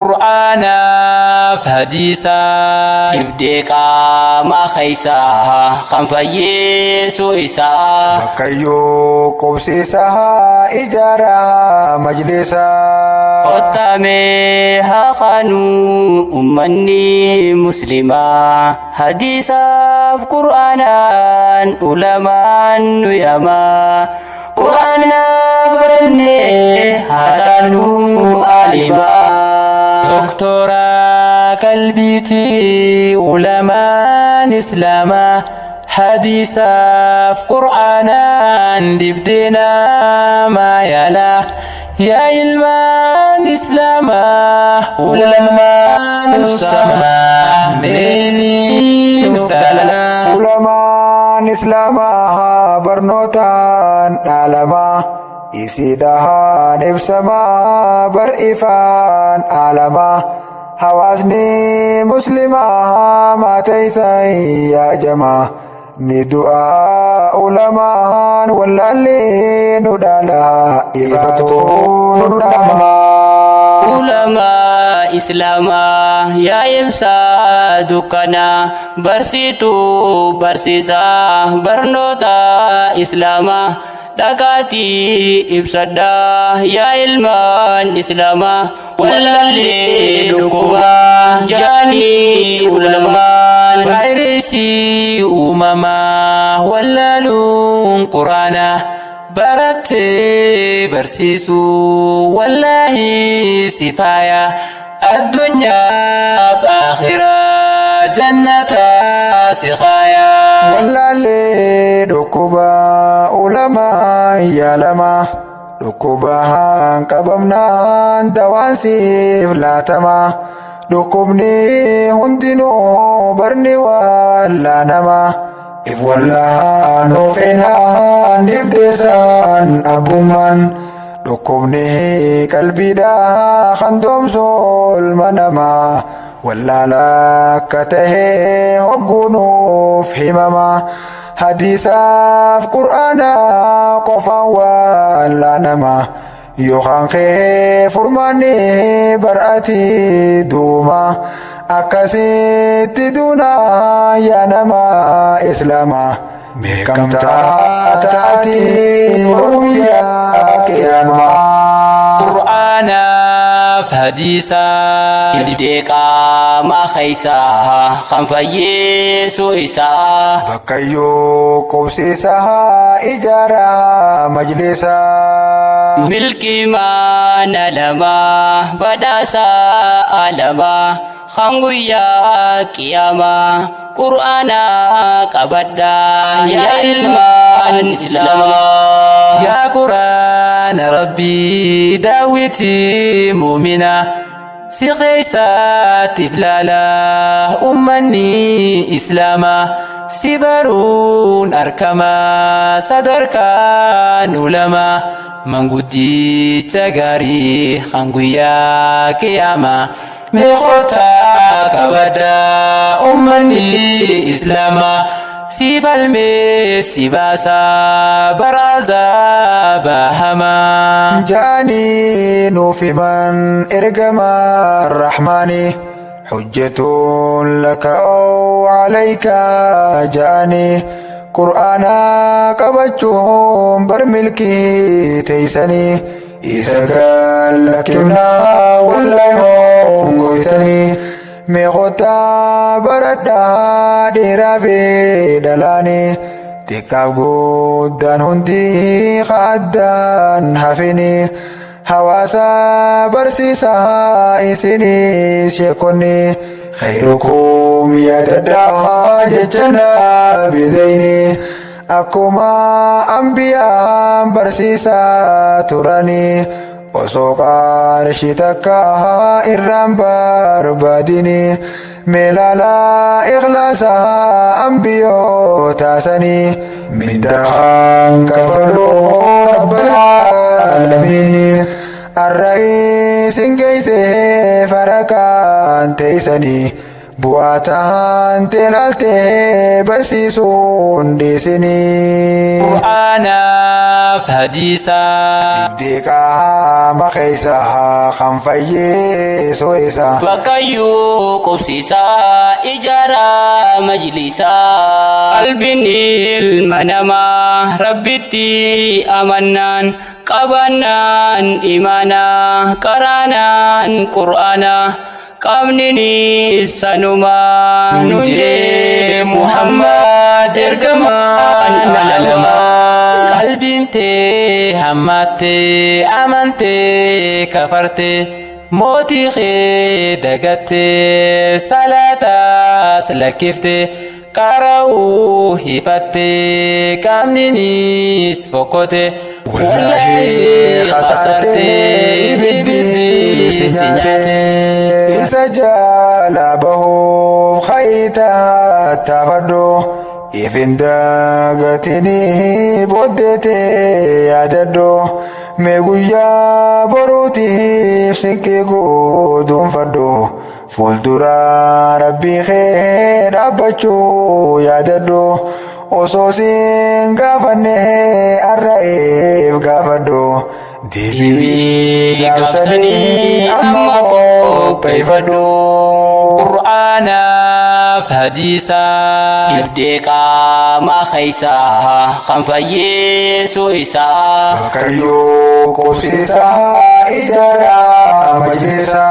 Qur'aana hadiisa ibdeeka ma khaysa kan fayyeessu isaa bakkayyoo qubsiisaa ijaara majlisa qottame haqanu ummanni muslimaa hadiisaaf qur'aanaan ulamaan nuyamaa qur'aana barne haadhaanu alimaa دكتورا قلبيتي علماء إسلاما حديثا في قرآنا دبدنا ما يلا يا علمان إسلاما علماء السما ميني نفتلا علماء إسلاما برنوتان علما isidahan ibsama barifan alama hawasni muslima mataitai ya jama ni doa ulamaan wallalli nudala ifatun nudama ulama islama ya ibsa dukana barsitu barsisa barnota islama dakati ibsada ya ilman islama wallalli dukuba jani ulaman bairisi umama wallalun qur'ana barate barsisu wallahi sifaya الدنيا فآخرة جنة سخايا والله دكوبا علماء يالما دكوبا كبمنا دوانسي فلاتما دكوبني هندنو برني ولا نما إف والله نوفينا نبدسان أبومان دكوبني قلبي دا خندوم سول منما ولا لكته وقنو في همما حديثا في قرآن قفا ولا نما يوخان خي فرماني برأتي دوما أكسيت دونا يا نما إسلاما ميكم تاتي ورويا كياما قرآنا حديثا ibdeeka ma khaysa kan fayyeessu isaa bakkayyoo qubsiisaa ijaara majlisa milki mana lama badasa alama kan guyyaa qiyama qur'aana qabadda ya ilman islama ya qur'aana rabbi daawiti mu'mina سقيسات فلالا أمني إسلاما سبرون أركما صدركان علما من قدي تغاري خانقيا كياما ميخوتا كبدا أمني إسلاما سيف المس باسا برازا بهما جاني نوفي من إرقما الرحمن حجة لك أو عليك جاني قرآنا قبجهم برملكي تيسني إسقال لكمنا والله قويتني ميغوتا بردا ديرا في دلاني تكاب قدان هندي خادان حفيني حواسا برسيسا إسيني شيكوني خيركم يتدعى ججنا بذيني أكما أنبياء برسيسا تراني وسوقا رشيتكا إرام بارباديني ملالا إغلاسا أنبيو تاسني من دخان كفروا رب العالمين الرئيس انجيته فركان تيسني bu'aataan teelaaltee barsiisuun dhiisinii. Qur'aana hadiisa Dibdeeqaa maqeessa kan fayyeesoo isa. Bakkayyuu qubsiisa ijaara majlisa. Qalbiin ilma namaa rabbitti amannaan qabannaan imaana qaraanaan qur'aana qabnini sanuma nujee Muhammad ergamaan alama. Qalbiin tee hammattee amantee kafartee mootii kee dagattee salaatas lakkiftee qara'uu hifattee qaamninis fokkote. Wallahi khasartee ibiddi si nyaatee isa jala bahuuf khaytaa taafadhu ifin dagatini booddeetee yaadadhu mee guyyaa boruutiif siqee guuduunfadhu fuuldura rabbii kee dhaabbachuu yaadadhu. Osoo siin gaafanne arra'eef gaafadhu deebii gaafsanii amma qopheeffadhu. Qur'aana hadiisa Dibdeeqaa maqeessa kan fayyeesoo isaa. Bakkayyuu qubsiisa ijaara majlisa.